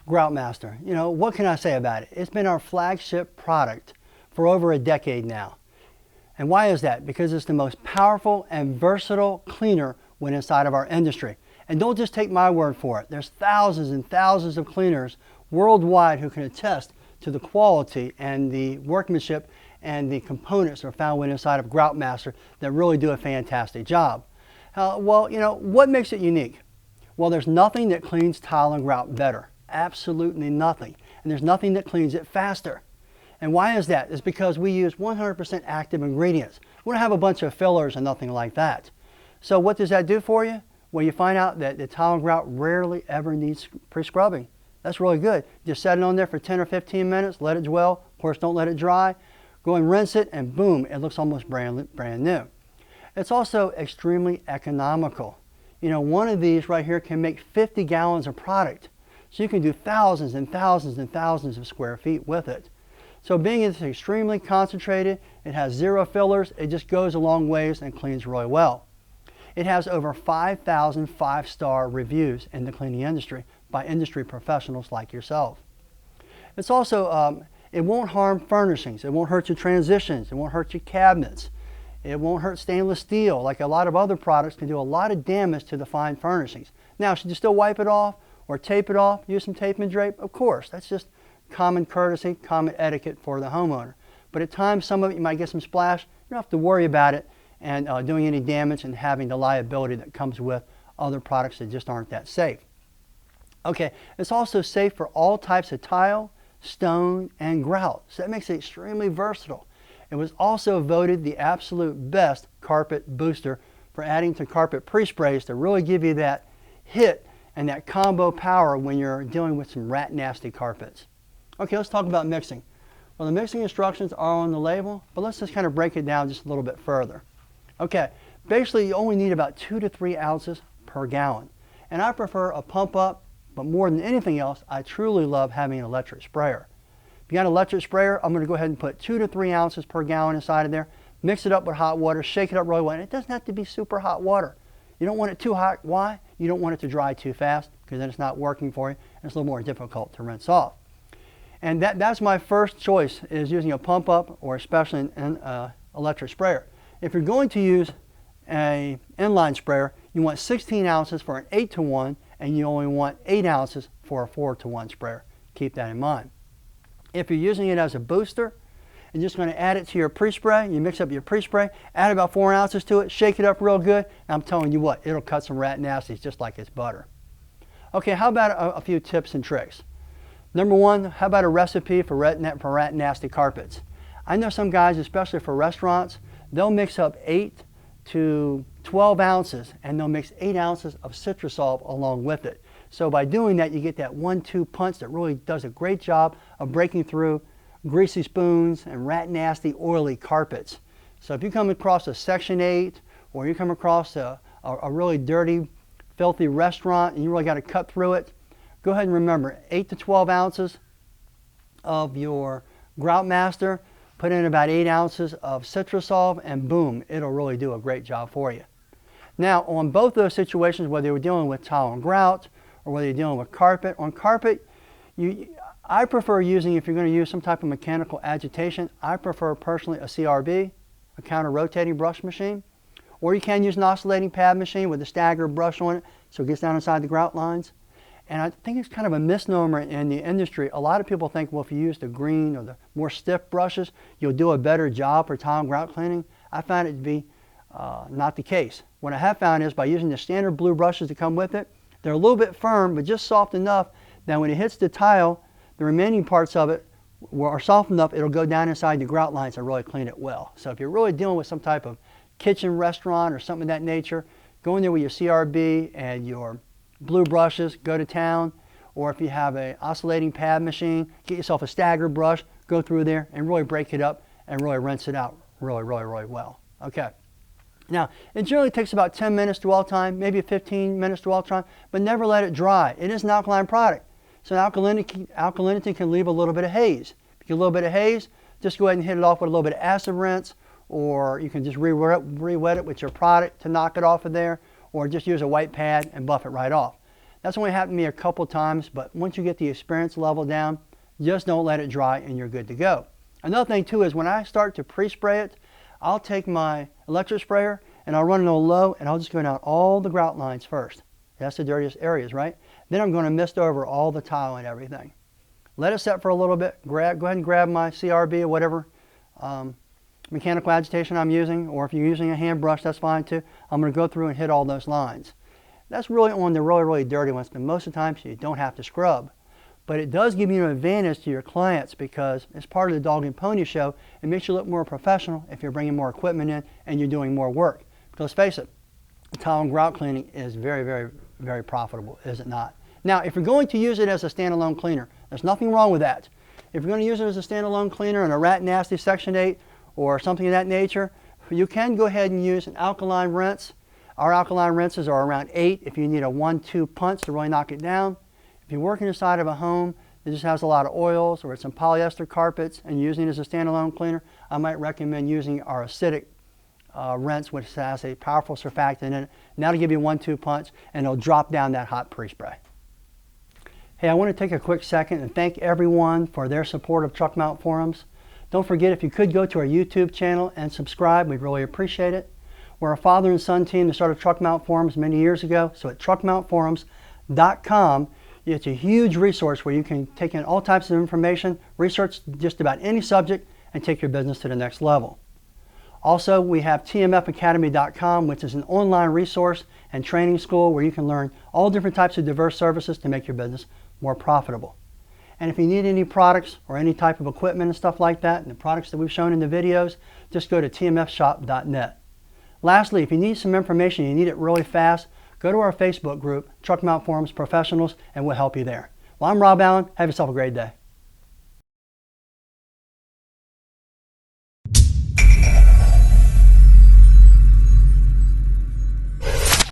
Groutmaster. You know, what can I say about it? It's been our flagship product for over a decade now. And why is that? Because it's the most powerful and versatile cleaner when inside of our industry. And don't just take my word for it. There's thousands and thousands of cleaners worldwide who can attest to the quality and the workmanship and the components that are found within inside of Groutmaster that really do a fantastic job. Well, you know, what makes it unique? Well, there's nothing that cleans tile and grout better. Absolutely nothing. And there's nothing that cleans it faster. And why is that? It's because we use 100% active ingredients. We don't have a bunch of fillers and nothing like that. So what does that do for you? Well, you find out that the tile and grout rarely ever needs pre-scrubbing. That's really good. Just set it on there for 10 or 15 minutes, let it dwell. Of course, don't let it dry. Go and rinse it, and boom, it looks almost brand new. It's also extremely economical. You know, one of these right here can make 50 gallons of product. So you can do thousands and thousands and thousands of square feet with it. So being it's extremely concentrated, it has zero fillers, it just goes a long ways and cleans really well. It has over 5,000 five-star reviews in the cleaning industry by industry professionals like yourself. It's also, it won't harm furnishings, it won't hurt your transitions, it won't hurt your cabinets, it won't hurt stainless steel like a lot of other products can do a lot of damage to the fine furnishings. Now, should you still wipe it off or tape it off, use some tape and drape? Of course, that's just common courtesy, common etiquette for the homeowner. But at times, some of it you might get some splash. You don't have to worry about it and doing any damage and having the liability that comes with other products that just aren't that safe. Okay, it's also safe for all types of tile, stone, and grout. So that makes it extremely versatile. It was also voted the absolute best carpet booster for adding to carpet pre-sprays to really give you that hit and that combo power when you're dealing with some rat nasty carpets. Okay, let's talk about mixing. Well, the mixing instructions are on the label, but let's just kind of break it down just a little bit further. Okay, basically you only need about 2 to 3 ounces per gallon. And I prefer a pump up, but more than anything else, I truly love having an electric sprayer. If you got an electric sprayer, I'm going to go ahead and put 2 to 3 ounces per gallon inside of there, mix it up with hot water, shake it up really well. And it doesn't have to be super hot water. You don't want it too hot. Why? You don't want it to dry too fast because then it's not working for you and it's a little more difficult to rinse off. And that's my first choice, is using a pump up or especially an electric sprayer. If you're going to use an inline sprayer, you want 16 ounces for an 8-to-1 and you only want 8 ounces for a 4-to-1 sprayer. Keep that in mind. If you're using it as a booster and just going to add it to your pre-spray, you mix up your pre-spray, add about 4 ounces to it, shake it up real good, and I'm telling you what, it'll cut some rat nasties just like it's butter. Okay, how about a few tips and tricks? Number one, how about a recipe for rat nasty carpets? I know some guys, especially for restaurants, they'll mix up 8 to 12 ounces and they'll mix 8 ounces of Citrusol along with it. So by doing that, you get that 1-2 punch that really does a great job of breaking through greasy spoons and rat nasty oily carpets. So if you come across a Section 8 or you come across a really dirty, filthy restaurant and you really got to cut through it, go ahead and remember 8 to 12 ounces of your Groutmaster, put in about 8 ounces of Citrusol, and boom, it'll really do a great job for you. Now, on both those situations, whether you're dealing with tile and grout or whether you're dealing with carpet, on carpet, I prefer using, if you're going to use some type of mechanical agitation, I prefer personally a CRB, a counter-rotating brush machine, or you can use an oscillating pad machine with a staggered brush on it so it gets down inside the grout lines. And I think it's kind of a misnomer in the industry. A lot of people think, well, if you use the green or the more stiff brushes, you'll do a better job for tile and grout cleaning. I find it to be not the case. What I have found is by using the standard blue brushes that come with it, they're a little bit firm, but just soft enough that when it hits the tile, the remaining parts of it are soft enough, it'll go down inside the grout lines and really clean it well. So if you're really dealing with some type of kitchen restaurant or something of that nature, go in there with your CRB and your blue brushes, go to town. Or if you have an oscillating pad machine, get yourself a stagger brush, go through there and really break it up and really rinse it out really well. Okay. Now, it generally takes about 10 minutes dwell time, maybe 15 minutes dwell time, but never let it dry. It is an alkaline product. So alkalinity can leave a little bit of haze. If you get a little bit of haze, just go ahead and hit it off with a little bit of acid rinse, or you can just re-wet it with your product to knock it off of there, or just use a white pad and buff it right off. That's only happened to me a couple times, but once you get the experience level down, just don't let it dry and you're good to go. Another thing too is when I start to pre-spray it, I'll take my electric sprayer and I'll run it on low and I'll just go down all the grout lines first. That's the dirtiest areas, right? Then I'm going to mist over all the tile and everything. Let it set for a little bit. Go ahead and grab my CRB or whatever mechanical agitation I'm using, or if you're using a hand brush, that's fine too. I'm going to go through and hit all those lines. That's really on the really dirty ones, but most of the time you don't have to scrub. But it does give you an advantage to your clients because it's part of the dog and pony show. It makes you look more professional if you're bringing more equipment in and you're doing more work. Because let's face it, tile and grout cleaning is very profitable, is it not? Now, if you're going to use it as a standalone cleaner, there's nothing wrong with that. If you're going to use it as a standalone cleaner in a Rat Nasty Section 8 or something of that nature, you can go ahead and use an alkaline rinse. Our alkaline rinses are around 8 if you need a 1-2 punch to really knock it down. If you're working inside of a home that just has a lot of oils or some polyester carpets and using it as a standalone cleaner, I might recommend using our acidic rinse, which has a powerful surfactant in it. And that'll give you a 1-2 punch and it'll drop down that hot pre-spray. Hey, I want to take a quick second and thank everyone for their support of Truck Mount Forums. Don't forget, if you could go to our YouTube channel and subscribe, we'd really appreciate it. We're a father and son team that started Truck Mount Forums many years ago. So at TruckMountForums.com, it's a huge resource where you can take in all types of information, research just about any subject, and take your business to the next level. Also, we have TMFacademy.com, which is an online resource and training school where you can learn all different types of diverse services to make your business more profitable. And if you need any products or any type of equipment and stuff like that, and the products that we've shown in the videos, just go to tmfshop.net. Lastly, if you need some information, you need it really fast, go to our Facebook group, Truck Mount Forums Professionals, and we'll help you there. Well, I'm Rob Allen. Have yourself a great day.